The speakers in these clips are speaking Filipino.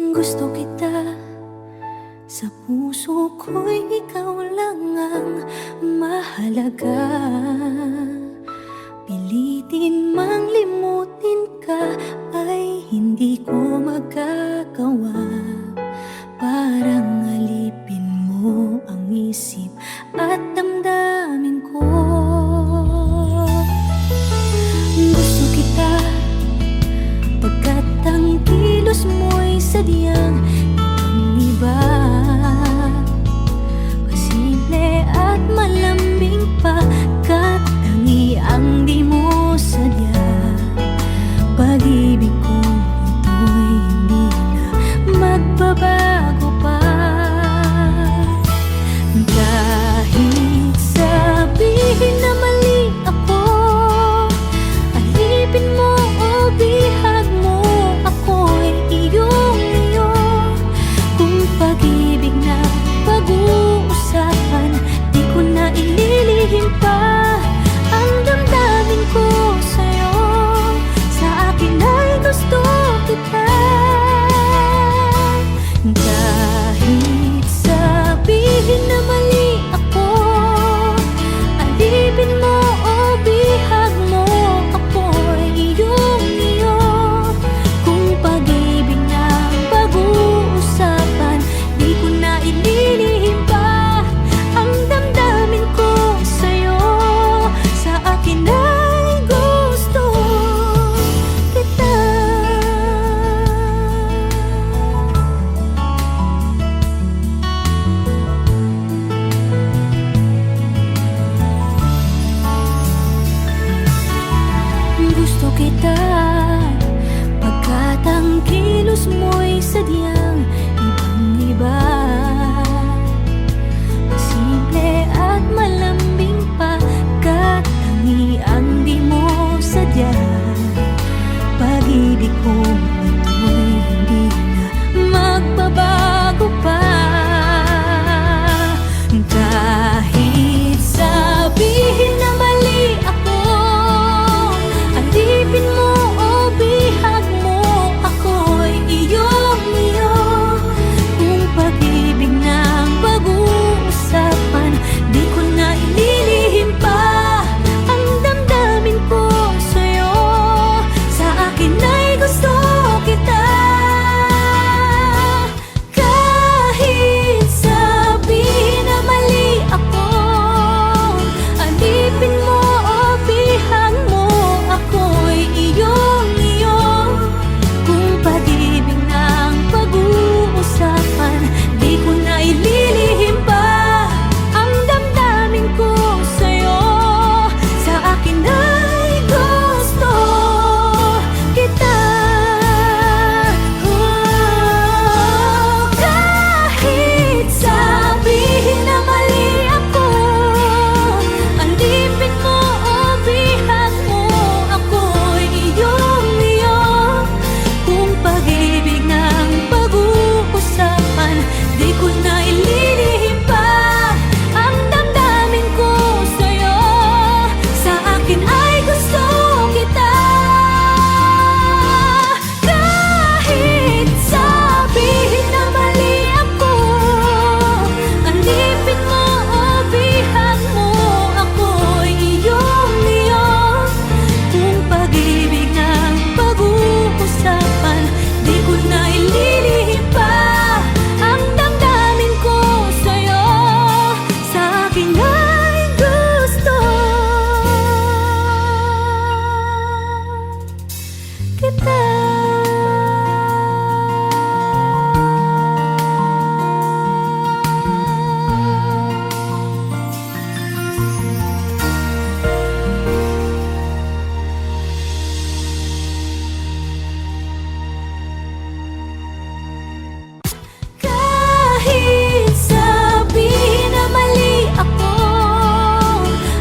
Gusto kita, sa puso ko'y ikaw lang ang mahalaga. Pilitin mang limutin ka ay hindi ko magagawa. Parang alipin mo ang isip at damdamin ko. Gusto kita pagkat ang kilos mo'y sadyang ibang-iba. Masimple at malambing pa, kat tangi ang di mo sadya. Pag-ibig kong ito'y hindi na magbabago pa. Kahit sabihin na mali ako, alipin mo o bihag mo, ako'y iyong-iyo. Kung pag-ibig na pag-uusapan, di ko na ililihim pa ang damdamin ko sa'yo. Sa akin ay gusto kita. Kahit sabihin na mali ako, alipin mo o bihag mo, ako'y iyong-iyo. Kung pag-ibig na pag-uusapan, di ko na ililihim pa ang damdamin ko sa'yo. Sa akin ay gusto kita. Gusto kita pagkat ang kilos mo'y sadyang ibang-iba. Masimple at malambing pa, kat tangi ang di mo sadya. Pag-ibig kong ito'y hindi na magbabago pa. Kahit sabihin na mali ako, alipin mo o bihag mo, ako'y iyong-iyo. Kung pag-ibig na pag-uusapan, di ko na ililihim pa ang damdamin ko sa'yo. Sa akin ay gusto kita. Kahit sabihin na mali ako, alipin mo o bihag mo, ako'y iyong-iyo. Kung pag-ibig na pag-uusapan, di ko na ililihim pa ang damdamin ko sa'yo. Sa akin ay gusto kita. Kahit sabihin na mali ako, alipin mo o bihag mo, ako'y iyong-iyo. Kung pag-ibig ng pag-uusapan, di ko na ililihim pa ang damdamin ko sa'yo. Sa akin ay gusto kita. Kahit sabihin na mali ako, alipin mo o bihag mo, ako'y iyong-iyo. Kung pag-ibig ng pag-uusapan, di ko na ililihim pa ang damdamin ko sa'yo. Sa akin ay gusto kita. Kahit sabihin na mali ako,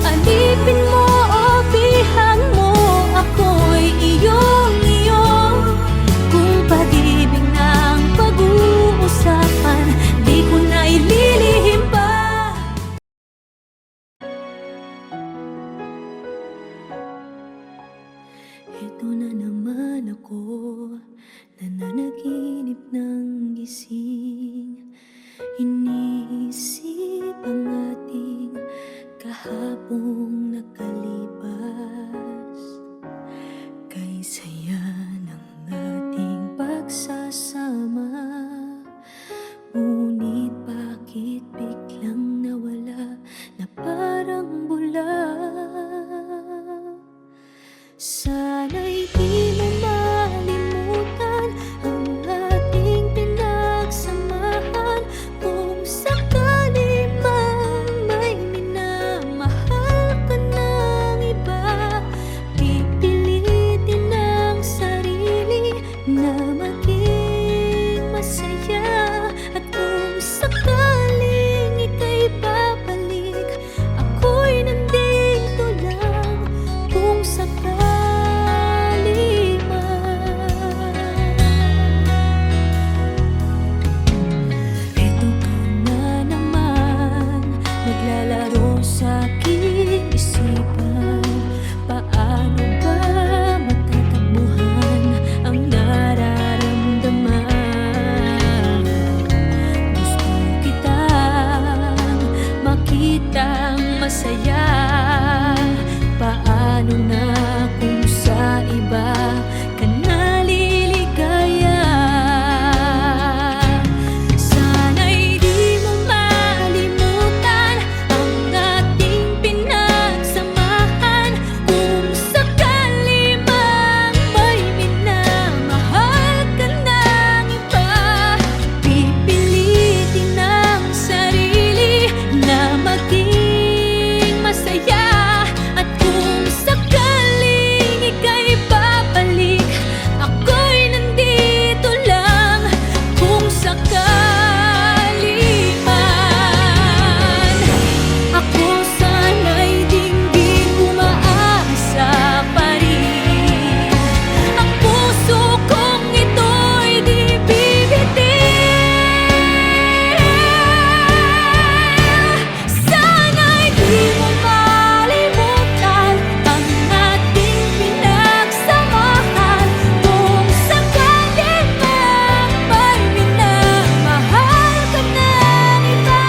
alipin mo o bihag mo, ako'y iyong-iyo. Kung pag-ibig ng pag-uusapan, di ko na ililihim pa. Ito na naman ako, nananaginip ng Sana'y di mo malimutan ang ating pinagsamahan. Kung sakali mang may minamahal ka ng iba, pipilitin ang sarili na maging masaya. At kung sakaling ika'y babalik, ako'y nandito lang kung sakali man. Eto ka na naman, naglalaro sa aking isipan. Paano ba matatakbuhan ang nararamdaman? Gusto kitang makitang masaya. Paano na kung sa iba ka naliligaya? Sana'y di mo malimutan ang ating pinagsamahan. Kung sakali mang may minamahal ka ng iba, pipilitin ang sarili na maging masaya. At kung sakaling ika'y babalik, ako'y nandito lang kung sakali man. Ako sana'y dinggin umaasa pa rin. Ang puso kong ito'y di bibitin. Sana'y di mo malimutan ang ating pinagsamahan. Kung sakali mang may minamahal ka ng iba,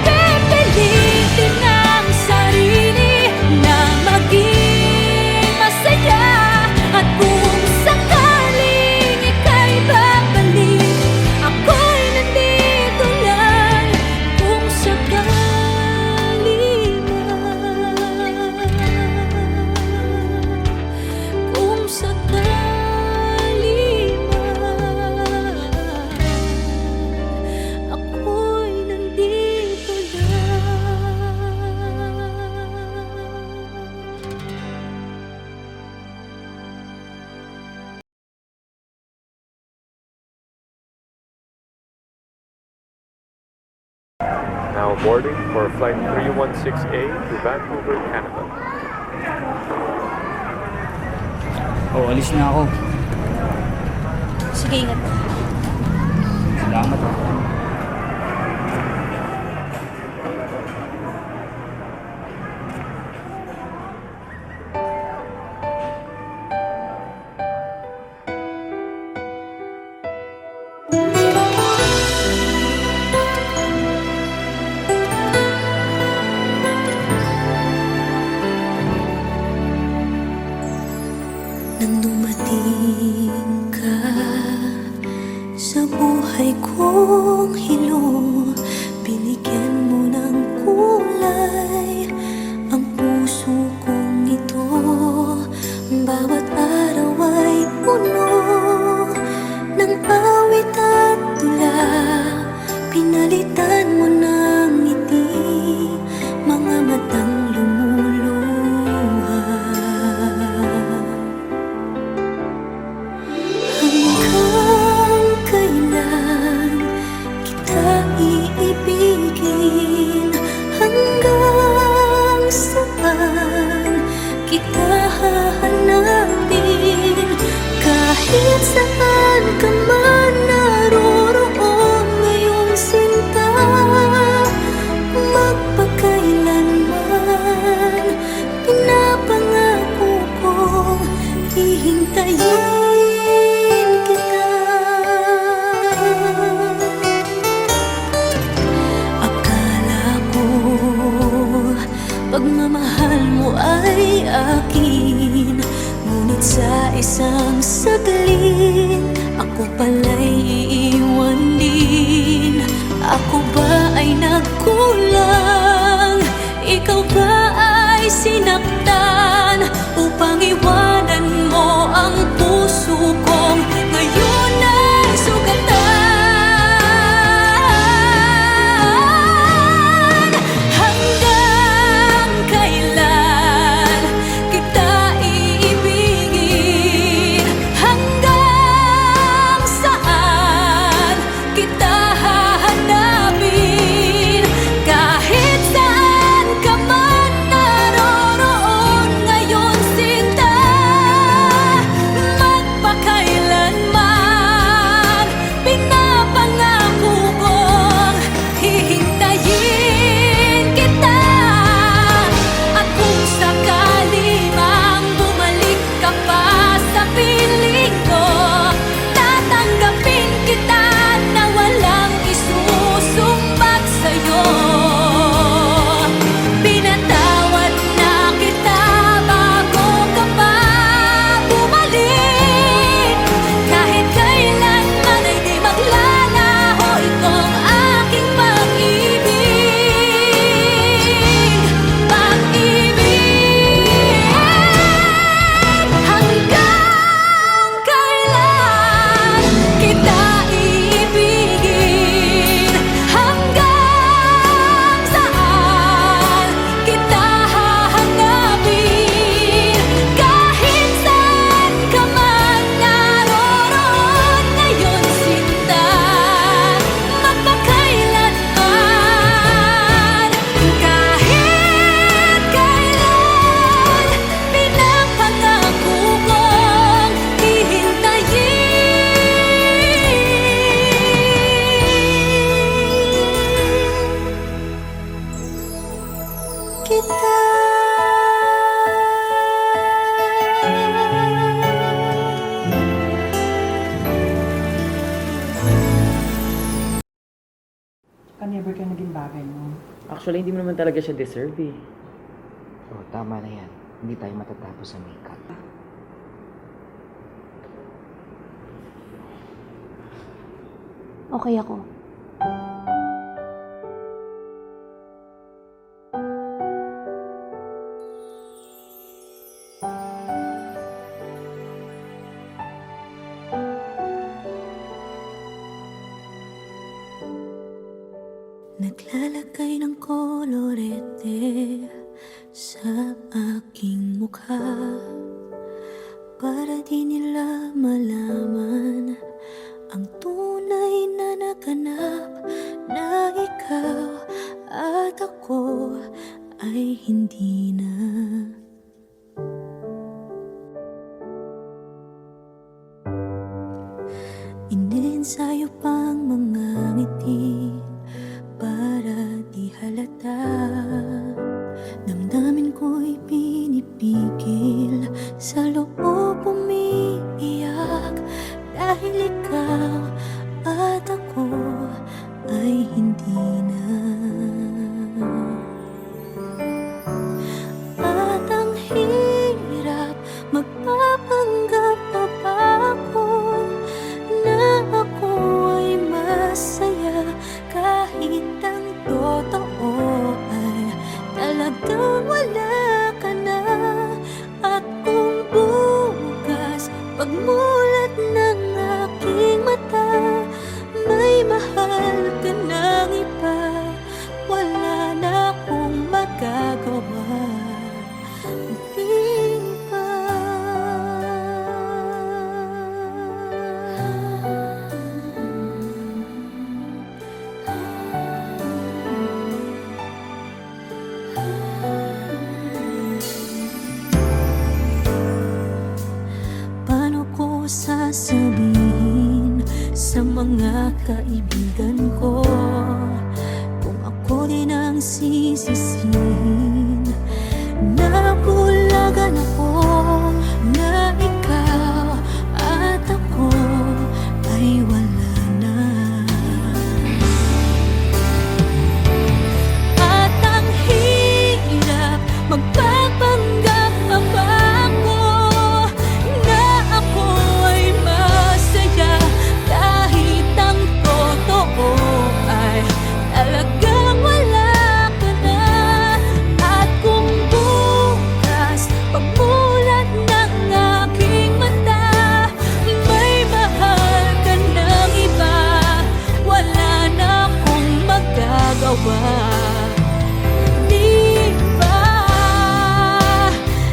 pipilitin ang sarili na maging masaya. At kung sakaling ika'y babalik, ako'y nandito lang kung sakali man. Kung sakali man, ako'y nandito lang. Now boarding for flight 316A to Vancouver, Canada. Oh, alis na ako. Sige, ingat. Salamat. Nang dumating ka sa buhay kong hilong, binigyan mo ng kulay ang puso kong ito. Bawat araw ay puno ng awit at tula. Pinalitan mo ng ngiti mga matang lumuluha. Hanggang kailan kita iibigin? Hanggang saan kita hahanapin? Kahit saan ka man naroroon ngayon, sinta, magpakailanman pinapangako kong hihintayin kita. Akala ko pagmamahal mo ay akin, ngunit sa isang saglit ako pala'y iiwan din. Ako ba ay nagkulang? Ikaw ba ay sinaktan upang iwan? Actually, hindi mo naman talaga siya deserve eh. Oh, tama na yan. Hindi tayo matatapos sa makeup. Okay ako. Naglalagay ng kolorete sa aking mukha para di nila malaman ang tunay na naganap, na ikaw at ako ay hindi na. Iniensayo pang mga ngiti para di halata. Damdamin ko'y pinipigil, sa loob umiiyak, dahil ikaw at ako ay hindi na. At ang hirap, magpapanggap pa ba ako na ako ay masaya, kahit ang totoo ay talagang wala ka na. At kung bukas pagmulat ng aking mata, may mahal ka ng iba, wala na akong magagawa. Di ba? Paano ko sasabihin sa mga kaibigan ko kung ako din ang sisisihin? Nabulagan ako na ikaw at ako ay wala na. At ang hirap, magpapanggap pa ba ako na ako ay masaya, kahit ang totoo ay talagang wala ka na. At kung bukas pagmulat ng aking mata, may mahal ka ng iba, wala na akong magagawa. Di ba?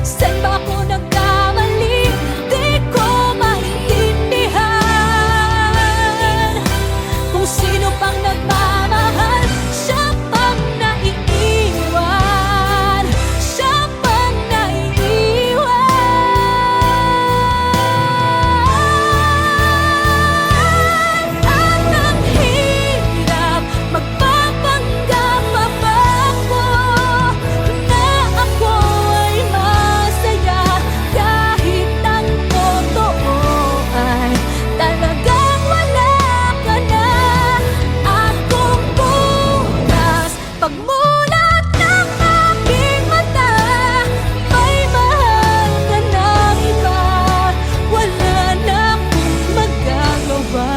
Saan ba ako nagkamali? Di ko maintindihan. Kung sino pang nagmamahal, siya pang naiiwan, siya pang naiiwan. At ang hirap, magpapanggap pa ba ako na ako ay masaya, kahit ang totoo ay talagang wala ka na. At kung bukas pagmulat ng aking mata, may mahal ka ng iba, wala na akong magagawa.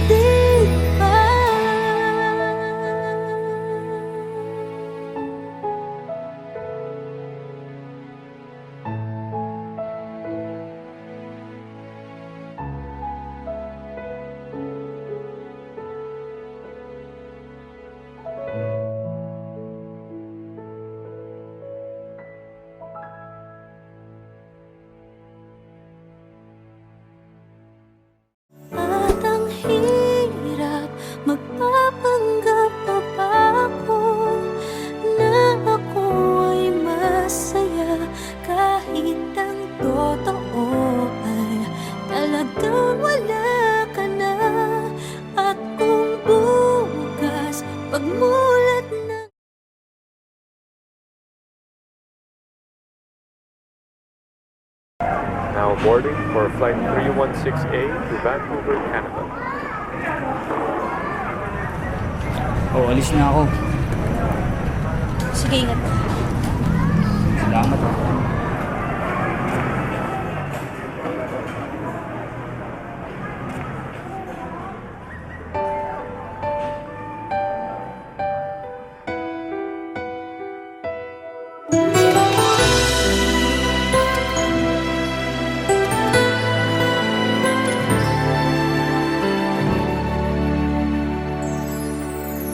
Di ba? At ang hirap, magpapanggap pa ba ako na ako ay masaya, kahit ang totoo ay talagang wala ka na. At kung bukas pagmulat ng Now boarding for flight 316A to Vancouver, Canada. Oh, alis na ako. Sige, ingat. Salamat.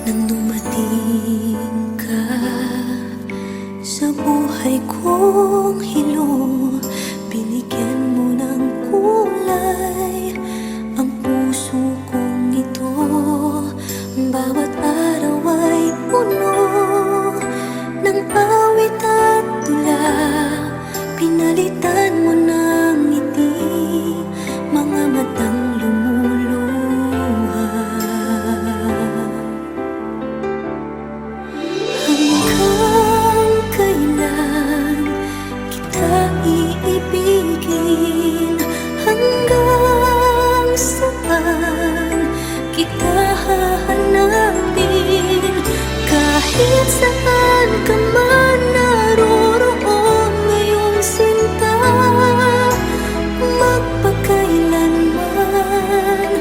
Nang dumating ka sa buhay kong hilong, binigyan mo ng kulay ang puso kong ito. Bawat araw ay puno ng awit at tula, pinalitan mo ng ngiti mga matang lumuluha. Hanggang kailan kita iibigin? Hanggang saan kita hahanapin? Kahit saan ka man naroroon ngayon, sinta, magpakailanman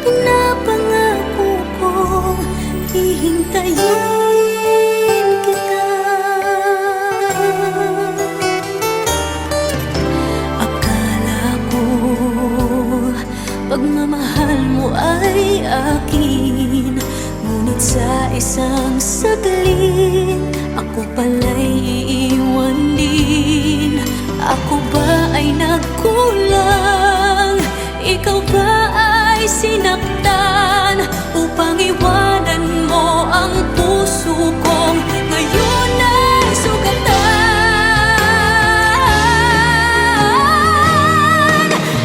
pinapangako kong hihintayin kita. Akala ko pagmamahal mo ay akin, ngunit sa isang saglit ako pala'y iiwan din. Ako ba ay nagkulang? Ikaw ba ay sinaktan upang iwanan mo ang puso kong ngayon ay sugatan?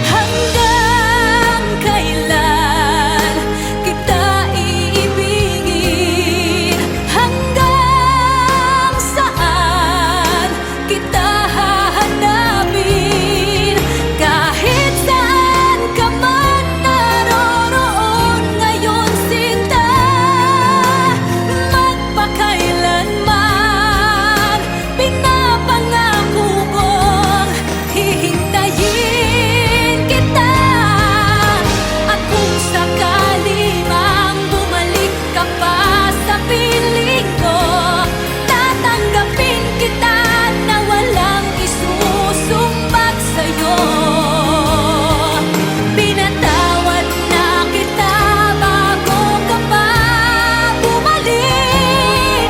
Hanggang kailan kita iibigin? Hanggang saan kita hahanapin? Kahit saan ka man naroroon ngayon, sinta, magpakailanman pinapangako kong hihintayin kita. At kung sakali mang bumalik ka pa sa piling ko, tatanggapin kita na walang isusumbat sa'yo. Pinatawad na kita bago ka pa bumalik.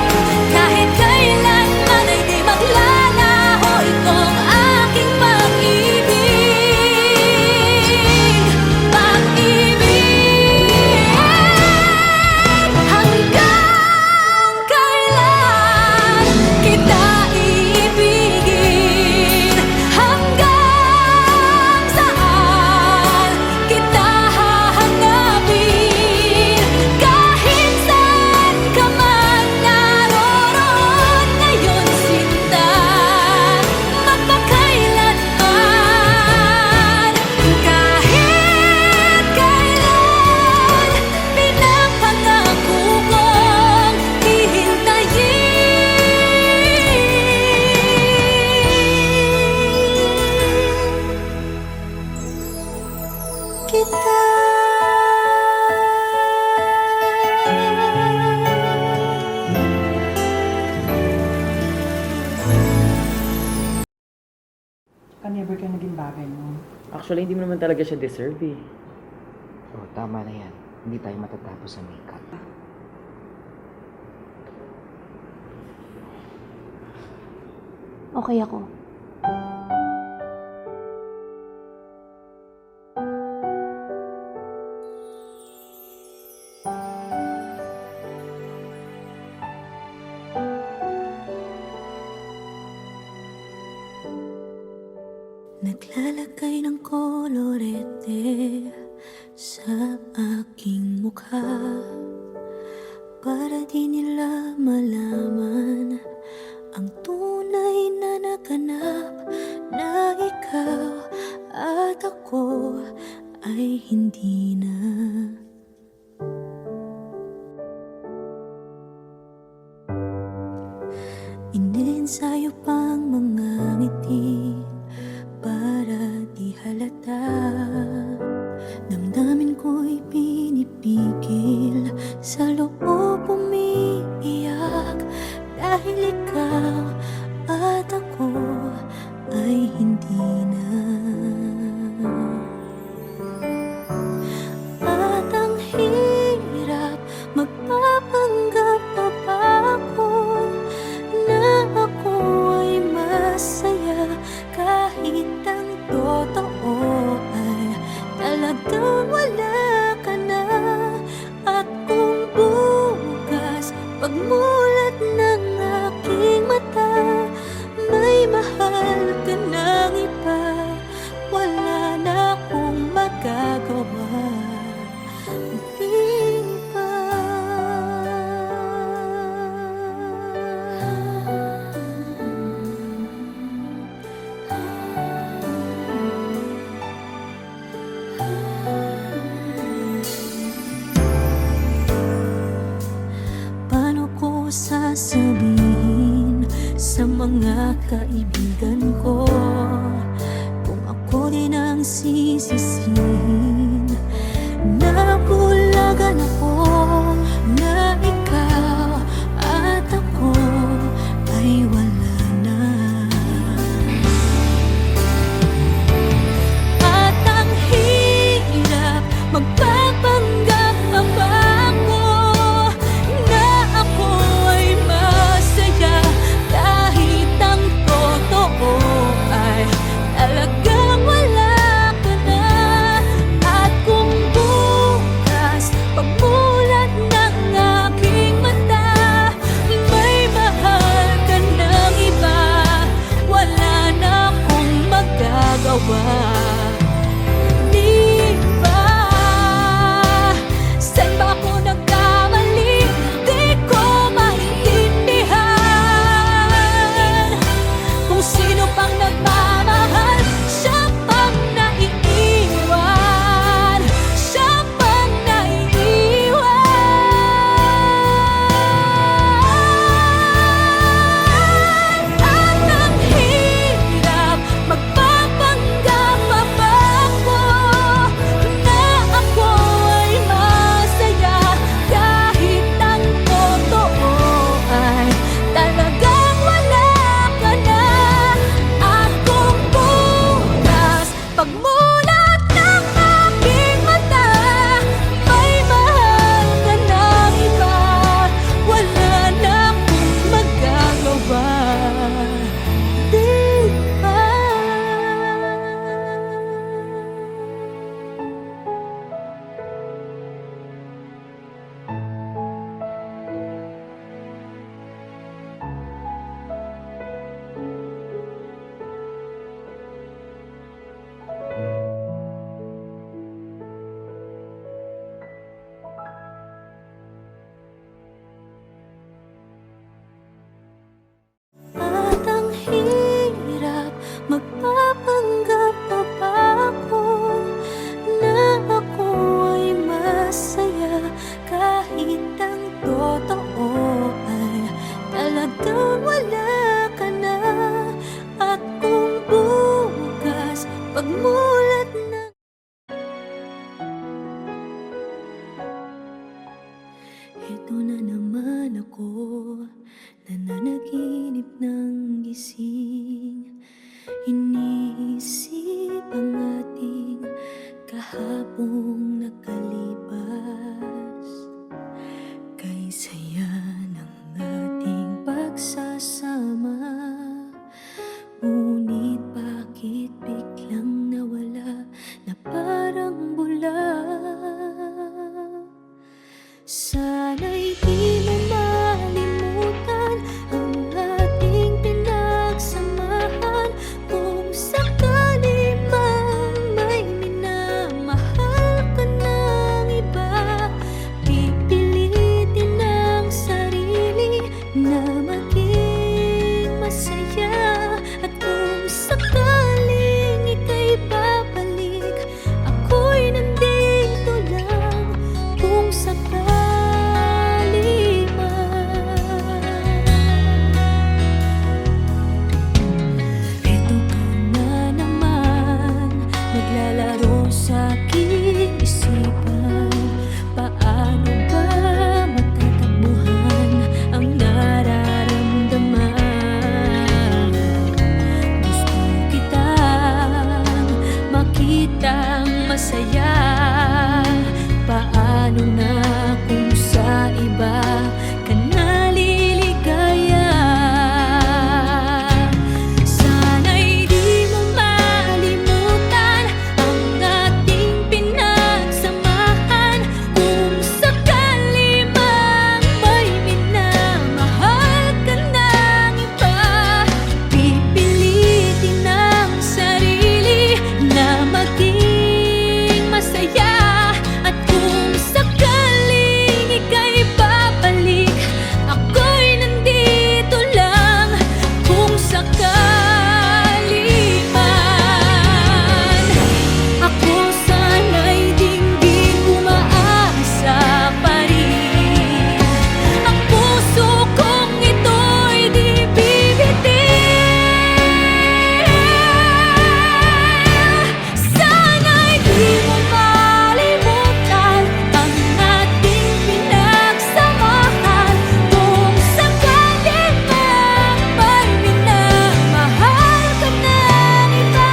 Kahit kailanman ay di maglalaho itong aking pag-ibig. Pag-ibig. Hanggang kailan kita iibigin? Hanggang saan kita hahanapin? Kahit saan ka man naroroon ngayon, sinta, magpakailanman. Kahit kailan pinapangako kong hihintayin kita. Never ka naging bagay mo. Actually, hindi mo naman talaga siya deserve eh. Oh, tama na yan. Hindi tayo matatapos sa makeup. Okay ako. Naglalagay ng kolorete sa aking mukha para di nila malaman ang tunay na naganap, na ikaw at ako ay hindi na. halata. Damdamin ko'y pinipigil, sa loob umiiyak, dahil ikaw at ako ay hindi na. At ang hirap, magpapanggap pa ba ako na ako ay masaya, kahit ang totoo ay talagang wala ka na. At kung bukas pagmulat ng aking mata, may mahal ka ng iba, wala na akong magagawa. Di ba? Paano ko sasabihin sa mga kaibigan ko kung ako din ang sisisihin? Nabulagan ako na ikaw at ako ay wala na. At ang hirap, magpapanggap pa ba ako na ako ay masaya, kahit ang totoo ay talagang wala ka na. At kung bukas pagmulat ng aking mata, may mahal ka ng iba, wala na akong magagawa. Di ba? Saan ba ako nagkamali? Di ko maintindihan. Kung sino pang nagmamahal, siya pang naiiwan, siya pang naiiwan. At ang hirap, magpapanggap pa ba ako na ako ay masaya, kahit ang totoo ay talagang wala ka na. At kung bukas pagmulat ng aking mata, may mahal ka ng iba, wala na akong magagawa. Di ba? At ang hirap, magpapanggap pa ba ako na ako ay masaya, kahit ang totoo ay talagang wala ka na. At kung bukas pagmulat ng Ito na naman ako, nananaginip ng gising. Iniisip ang ating kahapong nakalipas. Kay saya ng ating pagsasama, ngunit bakit biglang nawala na parang bula? Sana'y di mo malimutan ang ating pinagsamahan. Kung sakali mang may minamahal ka ng iba, pipilitin ang sarili na maging masaya. At kung sakali masaya? Paano na kung sa iba ka naliligaya? Sana'y di mo malimutan ang ating pinagsamahan. Kung sakali mang may minamahal ka ng iba, pipilitin ang sarili na maging masaya. At kung sakaling ika'y babalik, ako'y nandito lang. Kung sakali man, ako sana'y dinggin umaasa pa rin. Ang puso kong ito'y di bibitin. Sana'y di mo malimutan ang ating pinagsamahan. Kung sakali mang may minamahal ka ng iba,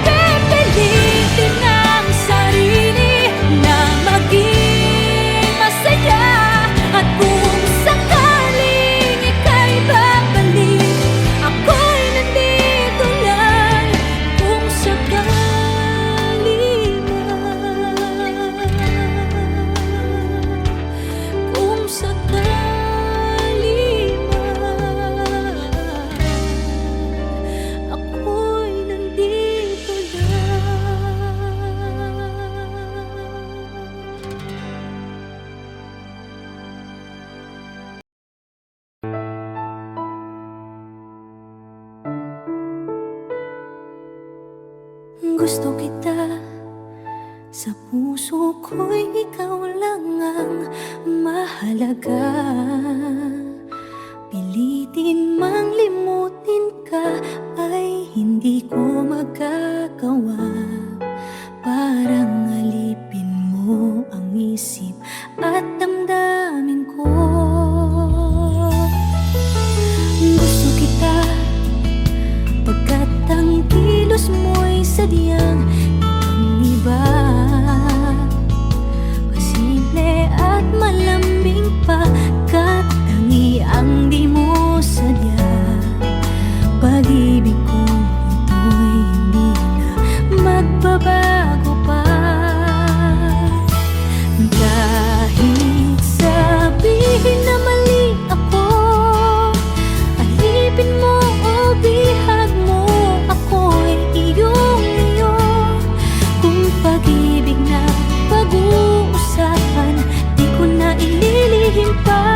pipilitin ang sarili na maging masaya. At kung sakaling ika'y babalik, ako'y nandito lang. Kung sakali man, kung sakali man, ako'y nandito lang. Gusto kita, sa puso ko'y ikaw lang ang mahalaga. Pilitin mang limutin ka ay hindi ko magagawa. Parang alipin mo ang isip at damdamin ko. Gusto kita, pagkat ang kilos mo'y sadyang ibang-iba. Masimple at malambing pa, kat tangi ang di mo sadya. Pag-ibig kong ito'y hindi na magbabago pa. Kahit sabihin na mali ako, alipin mo o bihag mo, ako'y iyong-iyo. Kung pag-ibig na pag-uusapan, di ko na ililihim pa.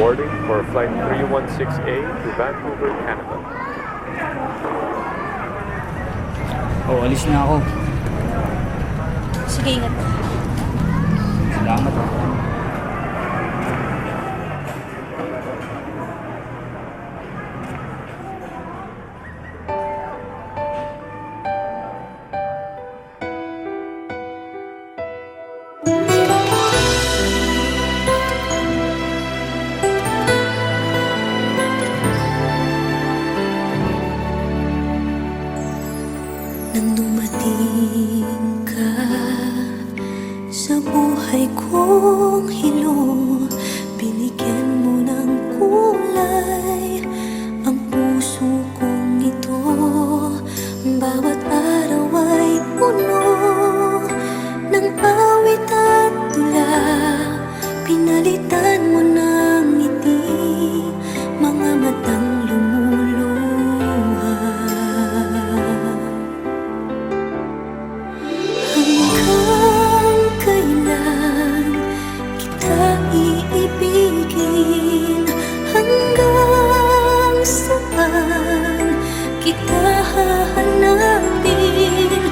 boarding for flight 316A to Vancouver, Canada. Oh, alis na ako. Sige, ingat. Salamat. Nang dumating ka sa buhay kong hilong, binigyan mo ng kulay ang puso kong ito. Bawat araw ay puno ng awit at tula, pinalitan mo ng ngiti mga matang lumuluha. Hanggang kailan kita iibigin? Hanggang saan kita hahanapin?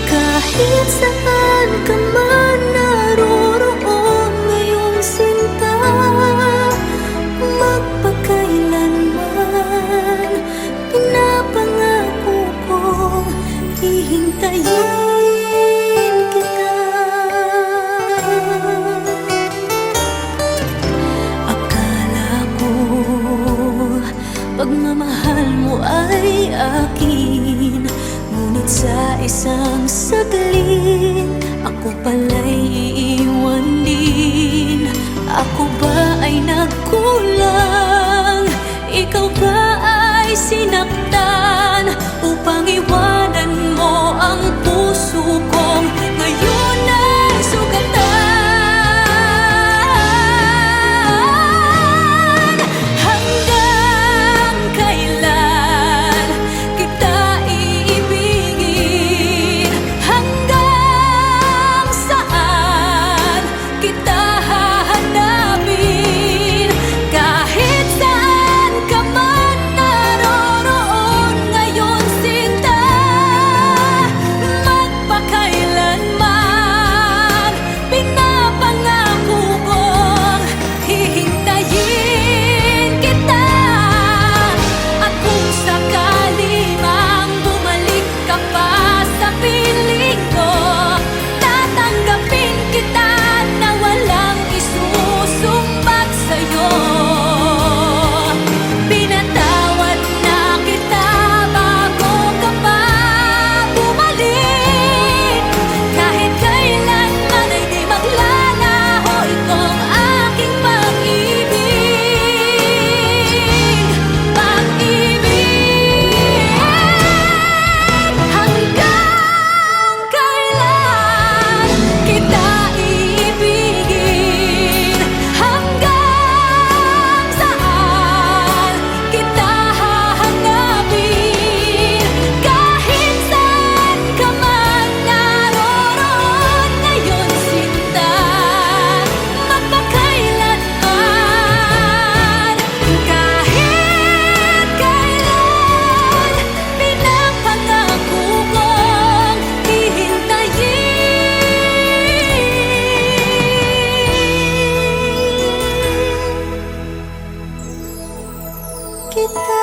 Kahit saan ka man naroroon ngayon, sinta, magpakailanman pinapangako kong hihintayin kita. Akala ko pagmamahal mo ay akin, ngunit sa isang saglit ako pala'y iiwan din. Ako ba ay nagkulang? Ikaw ba ay sinaktan upang iwanan mo ang puso kong ngayon ay sugatan? Hanggang kailan kita iibigin? Hanggang saan kita hahanapin? Kahit saan ka man naroroon ngayon, sinta, magpakailanman pinapangako kong hihintayin kita. At kung sakali mang bumalik ka pa sa piling ko, tatanggapin kita na walang isusumbat sa'yo. Pinatawad na kita bago ka pa bumalik. Kahit kailanman ay di maglalaho itong aking pag-ibig. Pag-ibig. Hanggang kailan kita iibigin? Hanggang saan kita hahanapin? Kahit saan ka man naroroon ngayon, sinta, magpakailanman. Kahit kailan pinapangako kong hihintayin kita.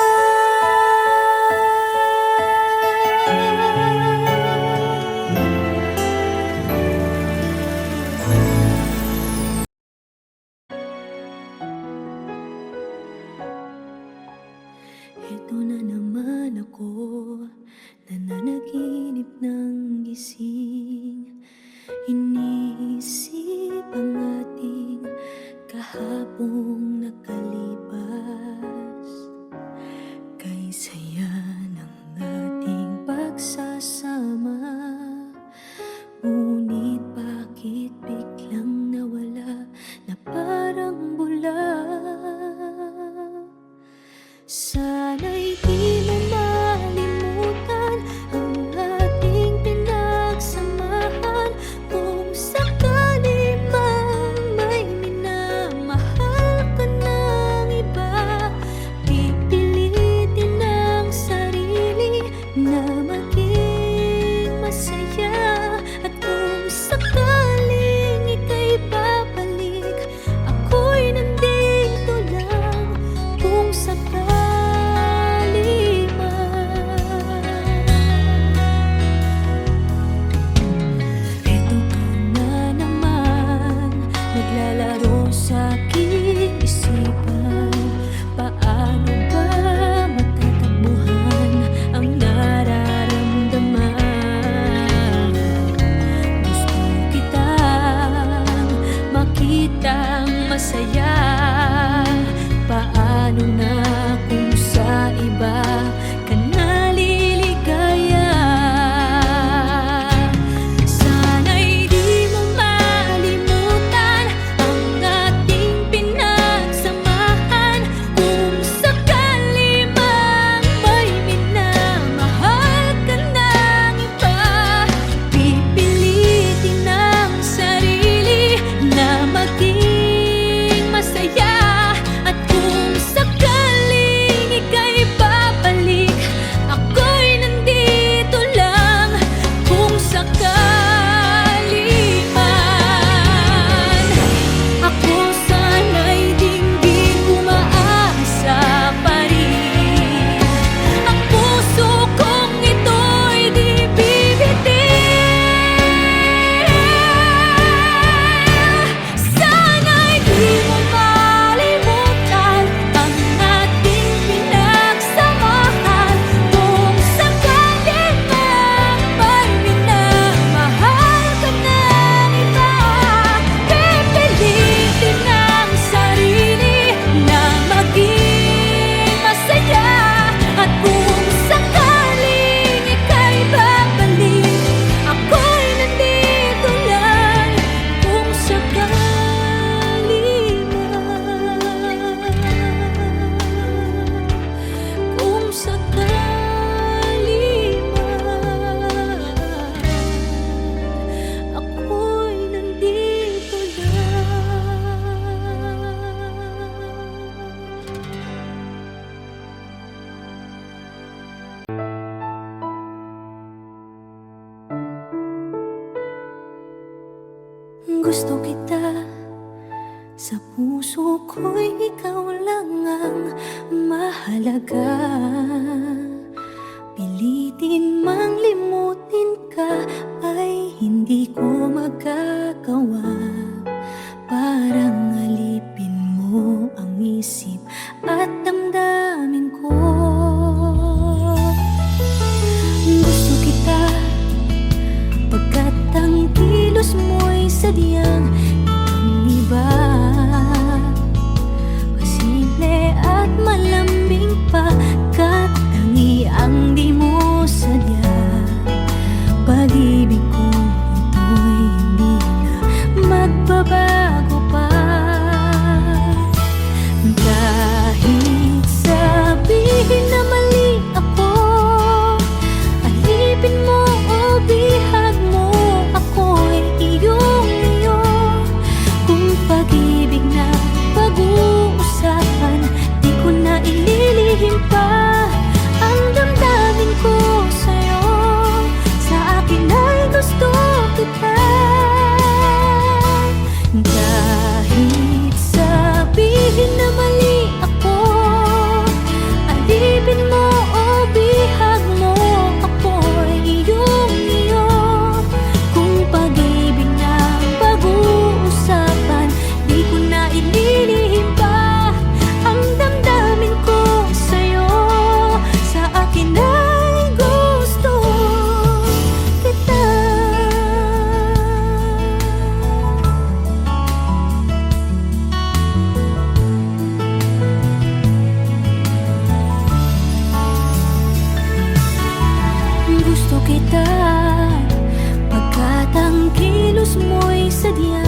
Ito na naman ako, nananaginip ng gising. Iniisip ang ating kahapong nakalipas. Kay saya ng ating pagsasama, ngunit bakit biglang nawala na parang bula? Sana'y di mo malimutan ang ating pinagsamahan. Kung sakali mang may minamahal ka ng Gusto kita, sa puso ko'y ikaw lang ang mahalaga. Pilitin mang limutin ka ay hindi ko magagawa. Parang alipin mo ang isip at damdamin ko. Gusto kita pagkat ang kilos mo'y sadyang ibang-iba. Pasimple at malambing pagkat tangi ang di mo sadya. Pag-ibig ko ito'y hindi na magbabago pa. Kahit sabihin na mali ako, alipin mo o bihag mo, ako'y iyong-iyo. Kung pag-ibig na pag-uusapan, di ko na ililihim pa ang damdamin ko sa'yo. Sa akin ay gusto kita. Kahit sabihin na mali ako, alipin mo o bihag mo, ako'y iyong-iyo. Kung pag-ibig na pag-uusapan, di ko na ililihim pa ang damdamin ko sa'yo. Sa akin ay gusto kita. Gusto kita pagkat ang kilos mo'y sadya